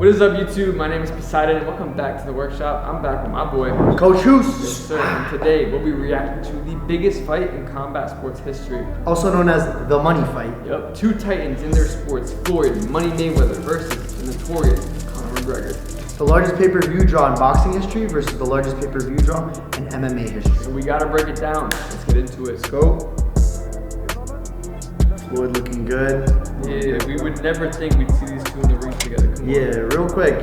What is up, YouTube? My name is Poseidon and welcome back to the workshop. I'm back with my boy, Coach Hoos. Yes, sir. And today we'll be reacting to the biggest fight in combat sports history. Also known as the money fight. Yep, two titans in their sports, Floyd, Money Mayweather versus the notorious Conor McGregor. The largest pay-per-view draw in boxing history versus the largest pay-per-view draw in MMA history. So we gotta break it down. Let's get into it. Let's go. Floyd looking good. Yeah, we would never think we'd see these two in the ring together. Come on. Yeah, real quick,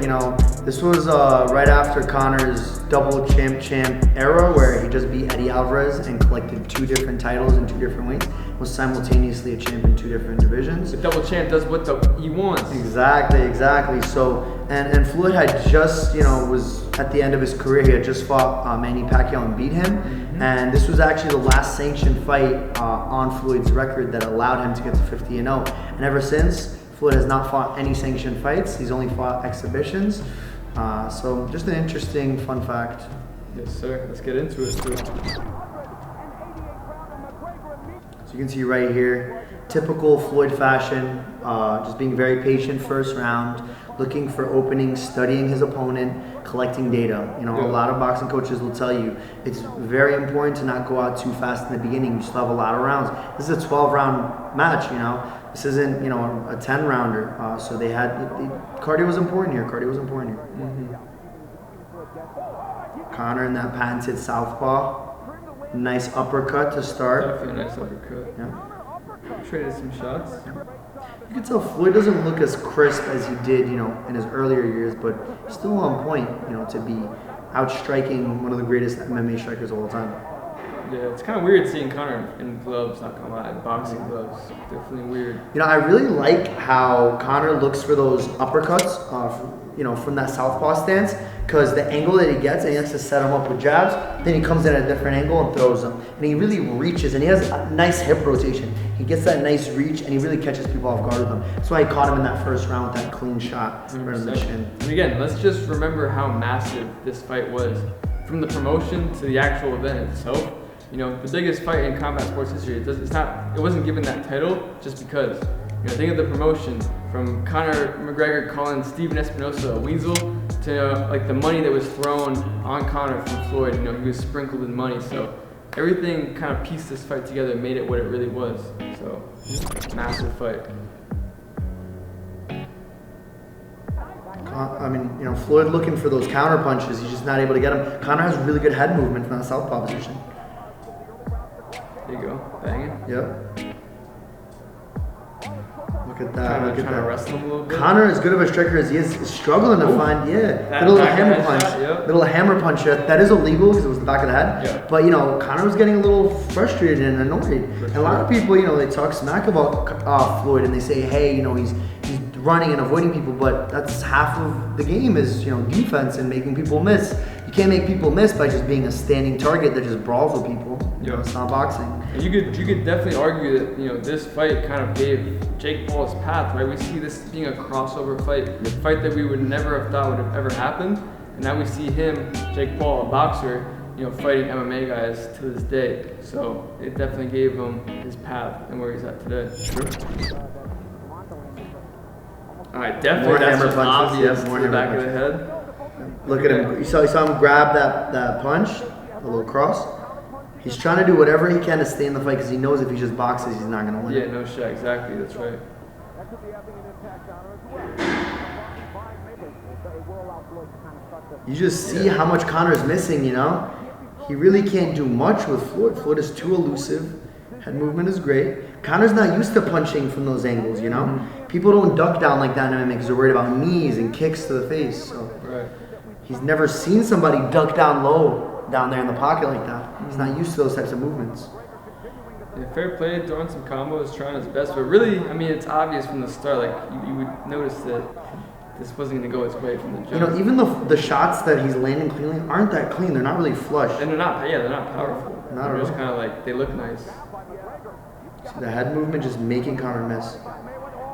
this was right after Conor's double champ era where he just beat Eddie Alvarez and collected two different titles in two different weights. Was simultaneously a champ in two different divisions. The double champ does what he wants. Exactly. So, and Floyd had just, was at the end of his career. He had just fought Manny Pacquiao and beat him. Mm-hmm. And this was actually the last sanctioned fight on Floyd's record that allowed him to get to 50-0. And ever since, Floyd has not fought any sanctioned fights. He's only fought exhibitions. So just an interesting fun fact. Yes, sir. Let's get into it, too. So you can see right here, typical Floyd fashion, just being very patient first round, looking for openings, studying his opponent, collecting data. A lot of boxing coaches will tell you it's very important to not go out too fast in the beginning. You still have a lot of rounds. This is a 12-round match, This isn't, a 10-rounder. So the cardio was important here. Mm-hmm. Conor in that patented southpaw. Nice uppercut to start. Definitely a nice uppercut. Yeah. Traded some shots. You can tell Floyd doesn't look as crisp as he did, in his earlier years, but still on point, to be outstriking one of the greatest MMA strikers of all time. Yeah, it's kind of weird seeing Conor in gloves, not gonna lie, boxing gloves. Definitely weird. I really like how Conor looks for those uppercuts, from that southpaw stance, because the angle that he gets, and he has to set him up with jabs, then he comes in at a different angle and throws them. And he really reaches, and he has a nice hip rotation. He gets that nice reach, and he really catches people off guard with them. That's why he caught him in that first round with that clean shot right in the chin. And again, let's just remember how massive this fight was. From the promotion to the actual event itself. The biggest fight in combat sports history. It wasn't given that title just because. Think of the promotion from Conor McGregor calling Steven Espinosa a weasel to like the money that was thrown on Conor from Floyd. He was sprinkled in money. So everything kind of pieced this fight together and made it what it really was. So massive fight. Floyd looking for those counter punches. He's just not able to get them. Conor has really good head movement from that southpaw position. There you go, banging. Yep. Look at that. Trying to wrestle him a little bit. Conor, as good of a striker as he is struggling to find, that little hammer punch. Yep. Little hammer punch. That is illegal because it was the back of the head. Yep. But, Conor was getting a little frustrated and annoyed. And a lot of people, they talk smack about Floyd and they say, hey, he's running and avoiding people, but that's half of the game is, defense and making people miss. You can't make people miss by just being a standing target that just brawls with people. It's not boxing. And you could definitely argue that this fight kind of gave Jake Paul's path, right? We see this being a crossover fight, a fight that we would never have thought would have ever happened, and now we see him, Jake Paul, a boxer, fighting MMA guys to this day. So it definitely gave him his path and where he's at today. True. All right, definitely More that's hammer just punches, obvious yes, to more the hammer back of the punches. head. Look at him. You saw him grab that punch, a little cross. He's trying to do whatever he can to stay in the fight because he knows if he just boxes, he's not going to win. Yeah, no shit, exactly. That's right. You just see how much Conor's missing, He really can't do much with Floyd. Floyd is too elusive. Head movement is great. Conor's not used to punching from those angles, Mm-hmm. People don't duck down like that in MMA because they're worried about knees and kicks to the face. So Right. he's never seen somebody duck down low down there in the pocket like that. He's not used to those types of movements. Yeah, fair play, throwing some combos, trying his best, but really, it's obvious from the start. Like you would notice that this wasn't going to go its way from the jump. Even the shots that he's landing cleanly aren't that clean. They're not really flush. And they're not powerful. They're just kind of like they look nice. See the head movement just making Conor miss.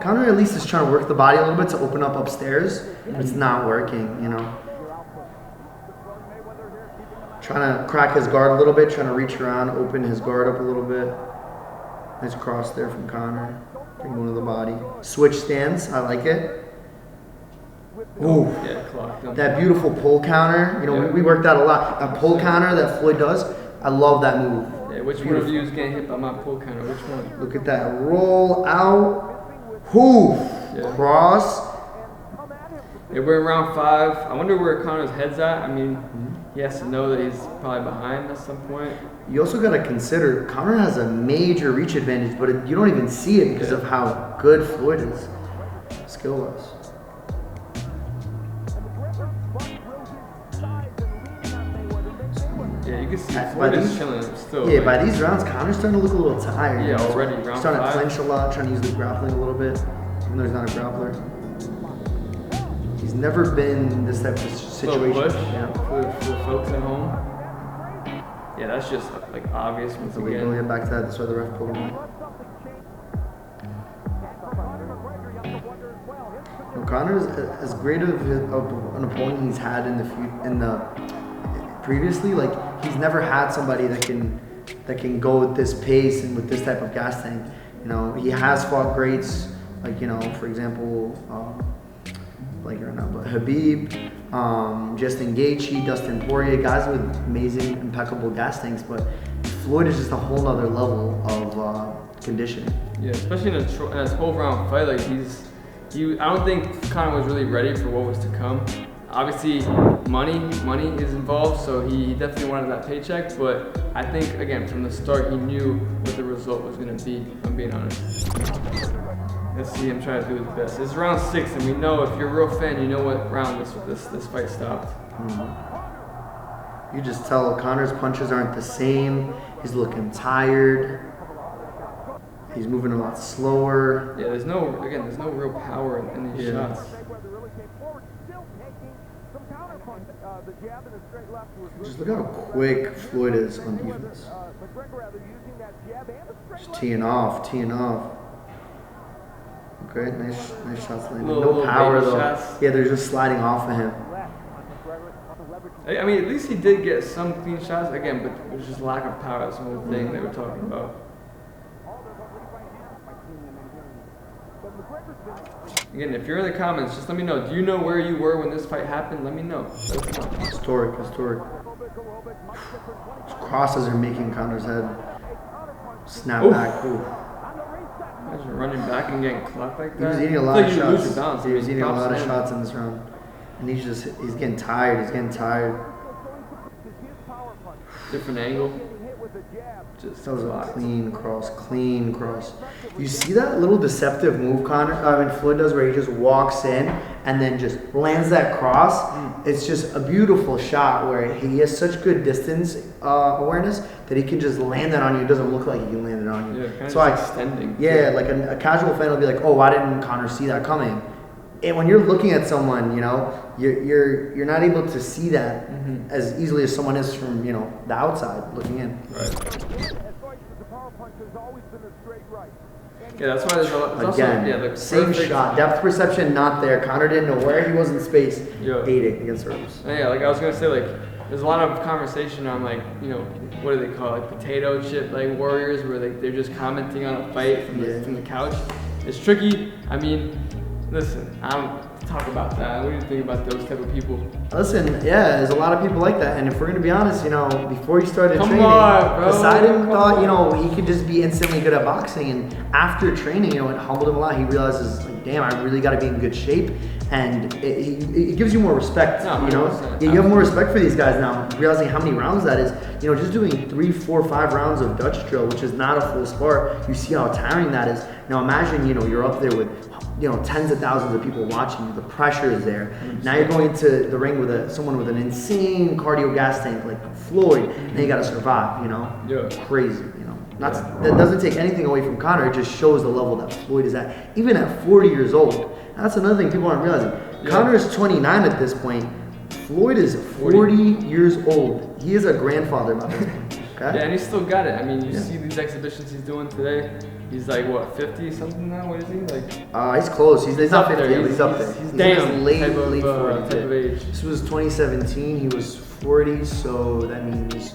Conor at least is trying to work the body a little bit to open up upstairs, but it's not working. Trying to crack his guard a little bit, trying to reach around, open his guard up a little bit. Nice cross there from Conor. Bring one to the body. Switch stance, I like it. Ooh. Yeah, clocked him. That beautiful pull counter. You know, we worked that a lot. That pull counter that Floyd does, I love that move. Yeah, which one of you is getting hit by my pull counter? Which one? Look at that. Roll out. Hoof. Yeah. Cross. Yeah, we're in round 5. I wonder where Conor's head's at. I mean, he has to know that he's probably behind at some point. You also got to consider Conor has a major reach advantage, but you don't even see it because of how good Floyd is, skill-wise. Yeah, you can see Floyd is chilling still. Yeah, by these rounds, Conor's starting to look a little tired. Yeah, already round 5. Starting to clench a lot, trying to use the grappling a little bit, even though he's not a grappler. He's never been in this type of situation. Push, Yeah. for the folks at home. Yeah, that's just like obvious once So we'll again. get back to that. That's why the ref pulled him out. Conor's as great of an opponent he's had in the previously. Like he's never had somebody that can go with this pace and with this type of gas tank. You know, he has fought greats like for example. Like right now, but Habib, Justin Gaethje, Dustin Poirier, guys with amazing, impeccable gas tanks. But Floyd is just a whole nother level of conditioning. Yeah, especially in a 12-round fight, like I don't think Conor was really ready for what was to come. Obviously, money is involved, so he definitely wanted that paycheck. But I think again from the start, he knew what the result was going to be. If I'm being honest. Let's see him try to do his best. It's round 6, and we know if you're a real fan, you know what round this fight stopped. You just tell Conor's punches aren't the same. He's looking tired. He's moving a lot slower. Yeah, there's no real power in these shots. Just look how quick Floyd is on defense. Just teeing off. Okay, nice shots landed. No power though. Shots. Yeah, they're just sliding off of him. I mean, at least he did get some clean shots again, but it was just lack of power. That's one of the things they were talking about. Again, if you're in the comments, just let me know. Do you know where you were when this fight happened? Let me know. Historic. Crosses are making Conor's head snap back. Ooh. Imagine running back and getting clocked like that. He was eating a lot of shots. He was eating a lot of shots in this round. And he's getting tired. Different angle. That was a clean cross. You see that little deceptive move Floyd does where he just walks in and then just lands that cross? It's just a beautiful shot where he has such good distance awareness that he can just land that on you. It doesn't look like he can land it on you. Yeah, kind of extending. Yeah, like a casual fan will be like, oh, why didn't Conor see that coming? And when you're looking at someone, you're not able to see that as easily as someone is from the outside looking in. Right. Yeah, that's why there's the same shot, depth perception not there. Conor didn't know where he was in space. Hating against ropes. Yeah, like I was gonna say, like there's a lot of conversation on what do they call it, like potato chip warriors, where they're just commenting on a fight from the couch. It's tricky. I mean. Listen, I don't talk about that. What do you think about those type of people? Listen, yeah, there's a lot of people like that. And if we're going to be honest, before he started training, Poseidon thought, he could just be instantly good at boxing. And after training, it humbled him a lot. He realizes, damn, I really got to be in good shape. And it gives you more respect, You have more respect for these guys now, realizing how many rounds that is. Just doing 3, 4, 5 rounds of Dutch drill, which is not a full spar, you see how tiring that is. Now imagine, you're up there with, tens of thousands of people watching you. The pressure is there. Now you're going to the ring with someone with an insane cardio gas tank like Floyd, and you got to survive, Crazy, That doesn't take anything away from Conor. It just shows the level that Floyd is at, even at 40 years old. That's another thing people aren't realizing. Conor is 29 at this point. Floyd is 40 years old. He is a grandfather by this point. Okay? Yeah, and he's still got it. I mean, you see these exhibitions he's doing today. He's like, what, 50 something now? What is he? He's close. He's not 50 yet, he's up there. He's damn late type 40 of age. This was 2017. He was 40, so that means...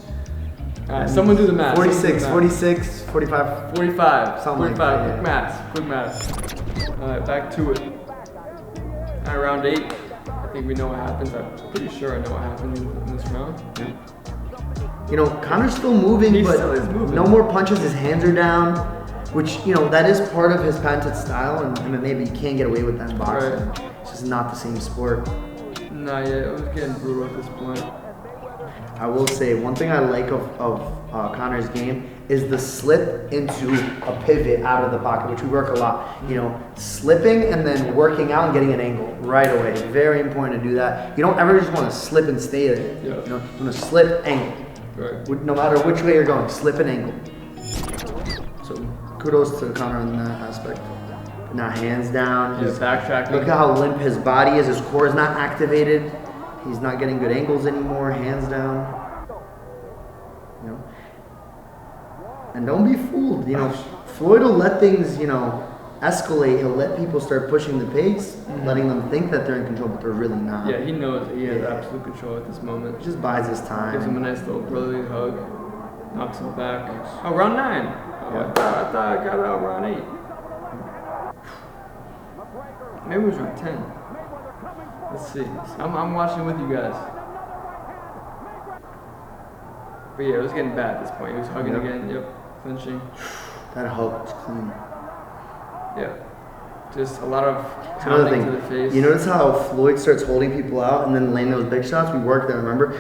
someone do the math. 46, 45. 45. Something 45. like that, Quick math. All right, back to it. All right, round 8. think we know what happens. I'm pretty sure I know what happens in this round. You know, Conor's still moving, He but still is moving. no more punches. His hands are down, which, you know, that is part of his patented style, and maybe you can't get away with that in boxing. Right. It's just not the same sport. Nah, yeah, it was getting brutal at this point. I will say, one thing I like of Conor's game is the slip into a pivot out of the pocket, which we work a lot. You know, slipping and then working out and getting an angle right away. Very important to do that. You don't ever just want to slip and stay there. Yeah. You know, you want to slip, angle. Right. No matter which way you're going, slip and angle. So kudos to Conor in that aspect. Now hands down. He's backtracking. Look at how limp his body is. His core is not activated. He's not getting good angles anymore. Hands down. You know. And don't be fooled. You know, Floyd will let things, you know, escalate. He'll let people start pushing the pace, letting them think that they're in control, but they're really not. Yeah, he knows that he has absolute control at this moment. Just buys his time. Gives him a nice little brotherly hug. Knocks him back. Oh, round 9. Oh, I thought I got out round 8. Maybe it was round 10. Let's see. I'm watching with you guys. But yeah, it was getting bad at this point. He was hugging again. Yep. Clinching. That hug was clean. Yeah. Just a lot of Another pounding thing, to the face. you notice how Floyd starts holding people out and then laying those big shots? We worked there, remember?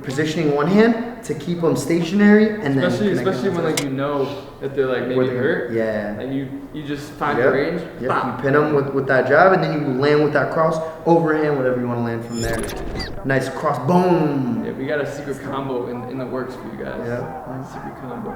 Positioning one hand to keep them stationary and especially when like you know that they're like maybe hurt. Yeah. Like you just find the range. Yep. Bam. You pin them with that jab and then you land with that cross, overhand, whatever you want to land from there. Nice cross, boom. Yeah, we got a secret combo in the works for you guys. Yeah. Secret combo.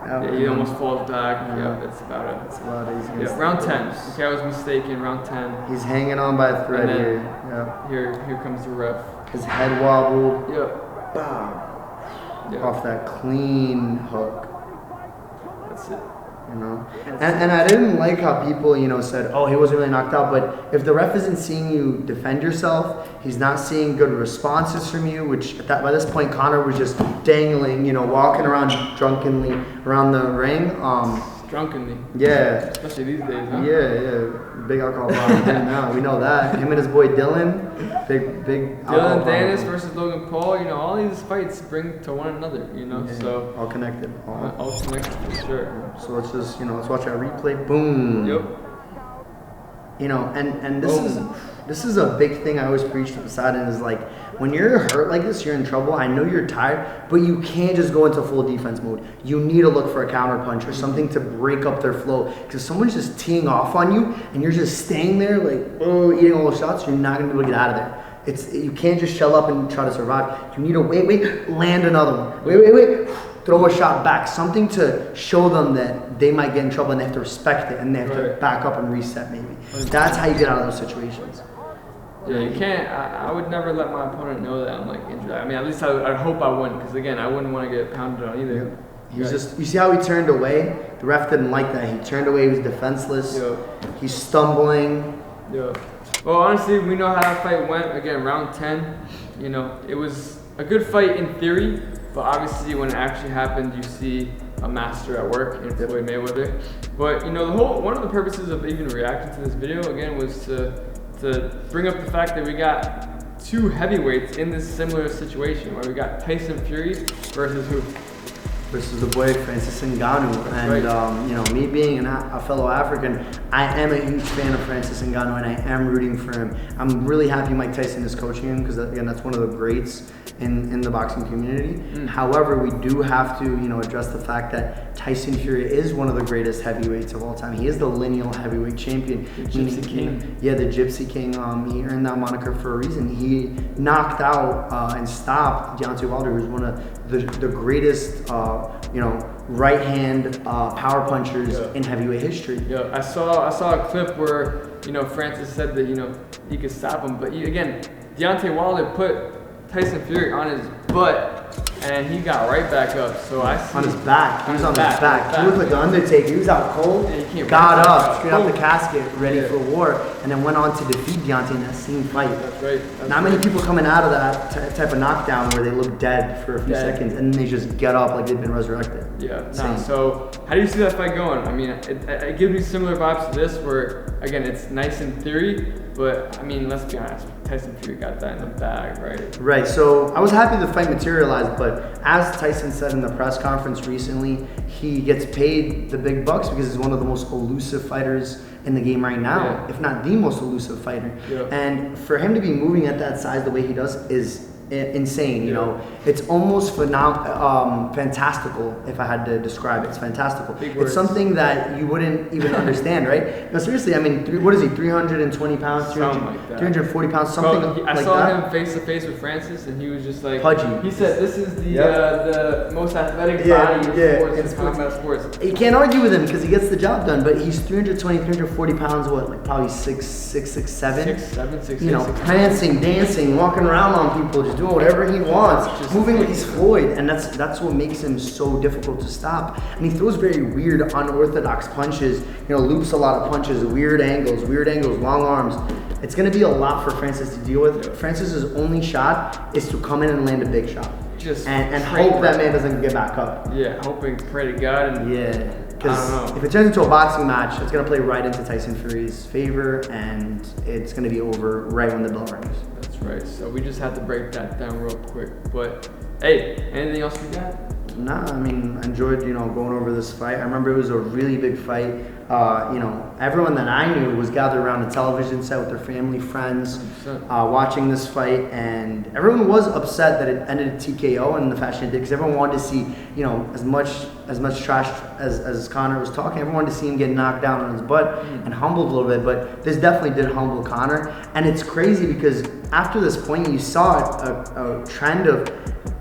Yeah, Yeah, he almost falls back. Yeah. Yep, that's about it. It's a lot easier. Yeah, round 10. Okay, I was mistaken. Round 10. He's hanging on by a thread And then here. Yeah. Here comes the ref. His head wobbled. Yep. Bow. Yep. Off that clean hook. That's it. You know, and I didn't like how people, you know, said, oh, he wasn't really knocked out. But if the ref isn't seeing you defend yourself, he's not seeing good responses from you, which by this point, Conor was just dangling, you know, walking around drunkenly around the ring. Drunkenly. Yeah. Especially these days, huh? Yeah. Big alcohol problem now. We know that. Him and his boy Dylan, big alcohol Dylan Dennis problem. versus Logan Paul, you know, all these fights bring to one another, you know, Yeah, so. all connected. All connected for sure. So let's just, you know, let's watch that replay. Boom. Yep. You know, and this is a big thing I always preach to Poseidon is like, when you're hurt like this, you're in trouble. I know you're tired, but you can't just go into full defense mode. You need to look for a counter punch or something to break up their flow. Because someone's just teeing off on you, and you're just staying there like, oh, eating all the shots. You're not gonna be able to get out of there. You can't just shell up and try to survive. You need to wait, land another one. Wait. Throw a shot back, something to show them that they might get in trouble and they have to respect it and they have to back up and reset maybe. That's how you get out of those situations. Yeah, you can't. I would never let my opponent know that I'm like injured. I mean, at least I hope I wouldn't, because again, I wouldn't want to get pounded on either. He's just, you see how he turned away? The ref didn't like that. He turned away, he was defenseless. He's stumbling. Yeah. Well, honestly, we know how that fight went. Again, round 10, you know, it was a good fight in theory, but obviously when it actually happened, you see a master at work in Floyd Mayweather. But, you know, one of the purposes of even reacting to this video, again, was to bring up the fact that we got two heavyweights in this similar situation, where we got Tyson Fury versus who? Versus the boy Francis Ngannou. And you know, me being a fellow African, I am a huge fan of Francis Ngannou, and I am rooting for him. I'm really happy Mike Tyson is coaching him, because again, that's one of the greats in the boxing community. However, we do have to, you know, address the fact that Tyson Fury is one of the greatest heavyweights of all time. He is the lineal heavyweight champion. The Gypsy King. Yeah, the Gypsy King. He earned that moniker for a reason. He knocked out and stopped Deontay Wilder, who's one of the greatest, you know, right hand power punchers in heavyweight history. Yeah, I saw a clip where, you know, Francis said that, you know, he could stop him, but again, Deontay Wilder put Tyson Fury on his butt, and he got right back up. So I see on his back. He was on his back. He looked like the the Undertaker. He was out cold. Got up, straight out the casket, ready for war, and then went on to defeat Deontay in that same fight. That's right. Not many people coming out of that type of knockdown where they look dead for a few seconds, and then they just get up like they've been resurrected. Yeah. So how do you see that fight going? I mean, it gives me similar vibes to this, where again, it's nice in theory, But I mean, let's be honest, Tyson Fury got that in the bag, right? Right. So I was happy the fight materialized, but as Tyson said in the press conference recently, he gets paid the big bucks because he's one of the most elusive fighters in the game right now, if not the most elusive fighter. Yeah. And for him to be moving at that size the way he does is insane. You know, it's almost fantastical. If I had to describe it, it's fantastical. It's something that you wouldn't even understand, right? No, seriously. I mean, what is he? 320 pounds, 340 pounds, something like that. I saw him face to face with Francis, and he was just like pudgy. He said, "This is the most athletic body in combat sports." You can't argue with him because he gets the job done. But he's 320, 340 pounds. What, like probably 6'7"? 6'7", You know, prancing, dancing, walking around on people, just doing whatever he wants, just moving like he's Floyd, and that's what makes him so difficult to stop. And he throws very weird, unorthodox punches. You know, loops a lot of punches, weird angles, long arms. It's going to be a lot for Francis to deal with. Francis's only shot is to come in and land a big shot, and hope that man doesn't get back up. Yeah, hoping, pray to God. And because if it turns into a boxing match, it's going to play right into Tyson Fury's favor, and it's going to be over right when the bell rings. That's right. So we just had to break that down real quick. But hey, anything else we got? Nah, I mean, I enjoyed, going over this fight. I remember it was a really big fight. Everyone that I knew was gathered around the television set with their family, friends, watching this fight, and everyone was upset that it ended TKO in the fashion it did, because everyone wanted to see, as much trash as Conor was talking. Everyone wanted to see him get knocked down on his butt and humbled a little bit, but this definitely did humble Conor. And it's crazy because after this point, you saw a trend of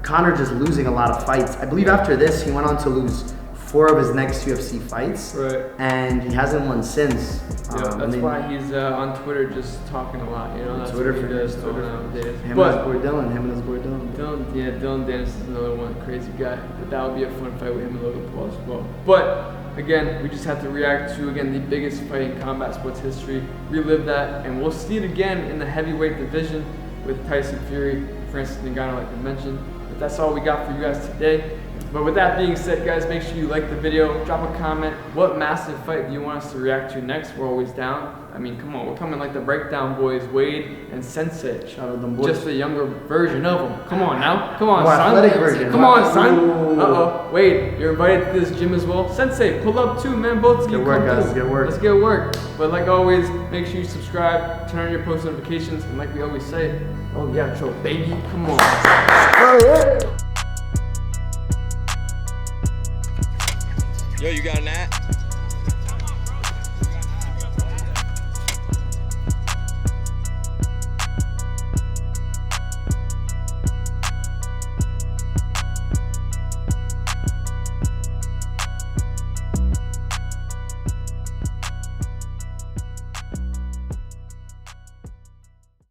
Conor just losing a lot of fights. I believe after this, he went on to lose 4 of his next UFC fights, and he hasn't won since. That's why he's on Twitter just talking a lot. That's Twitter what he does nowadays. Him and his boy Dylan. Dylan Dennis is another one, crazy guy. But that would be a fun fight with him and Logan Paul as well. But again, we just have to react to the biggest fight in combat sports history, relive that, and we'll see it again in the heavyweight division with Tyson Fury, Francis Ngannou, like I mentioned. But that's all we got for you guys today. But with that being said, guys, make sure you like the video, drop a comment. What massive fight do you want us to react to next? We're always down. I mean, come on, we're coming like the breakdown boys, Wade and Sensei. Shout out them boys. Just a younger version of them. Come on now. Come on, more son. Athletic version. Come on, son. Uh-oh. Wade, you're invited to this gym as well. Sensei, pull up too, man. Both of you come through. Let's get work. Let's get work. But like always, make sure you subscribe, turn on your post notifications, and like we always say, oh yeah, Joe, baby, come on. Yo, you got an at?